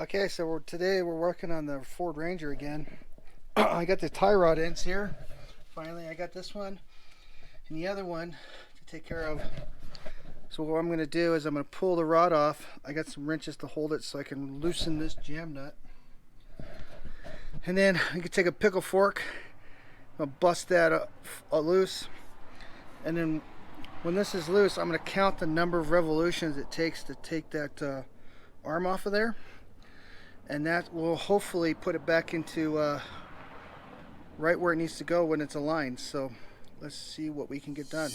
Okay, so today we're working on the Ford Ranger again. I got the tie rod ends here. Finally, I got this one and the other one to take care of. So what I'm going to do is I'm going to pull the rod off. I got some wrenches to hold it so I can loosen this jam nut. And then I can take a pickle fork, I'll bust that loose. And then when this is loose, I'm going to count the number of revolutions it takes to take that arm off of there. And that will hopefully put it back into right where it needs to go when it's aligned. So let's see what we can get done.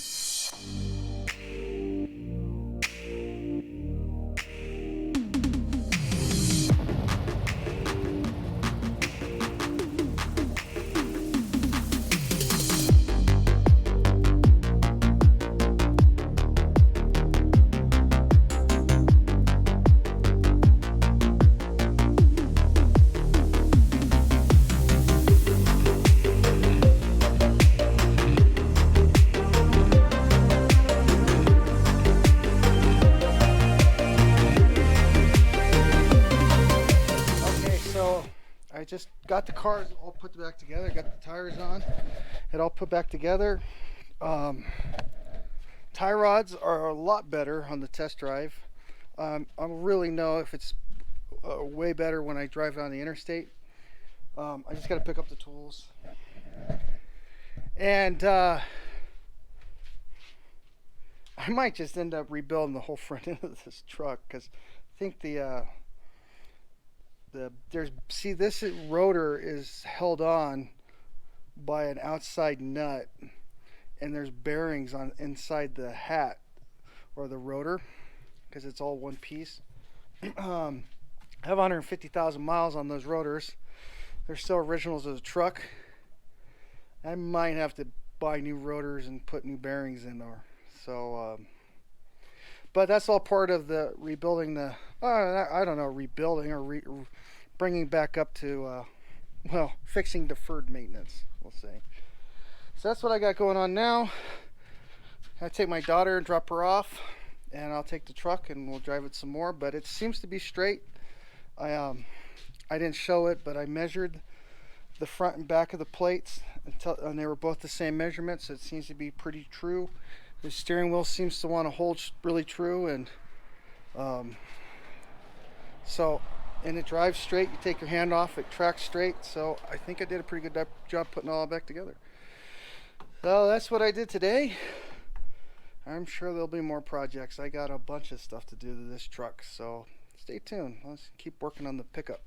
I just got the cars all put back together, got the tires on, it all put back together. Tie rods are a lot better on the test drive. I'll really know if it's way better when I drive on the interstate. I just got to pick up the tools. And I might just end up rebuilding the whole front end of this truck because I think this rotor is held on by an outside nut, and there's bearings on inside the hat or the rotor because it's all one piece. I have 150,000 miles on those rotors. They're still originals of the truck. I might have to buy new rotors and put new bearings in there. So but that's all part of the rebuilding the I don't know, rebuilding or bringing back up to fixing deferred maintenance, we'll say. So that's what I got going on now. I take my daughter and drop her off, and I'll take the truck and we'll drive it some more, but it seems to be straight. I didn't show it, but I measured the front and back of the plates and they were both the same measurement, so it seems to be pretty true. The steering wheel seems to want to hold really true, and and it drives straight. You take your hand off, it tracks straight. So I think I did a pretty good job putting it all back together. So that's what I did today. I'm sure there'll be more projects. I got a bunch of stuff to do to this truck, so stay tuned. Let's keep working on the pickup.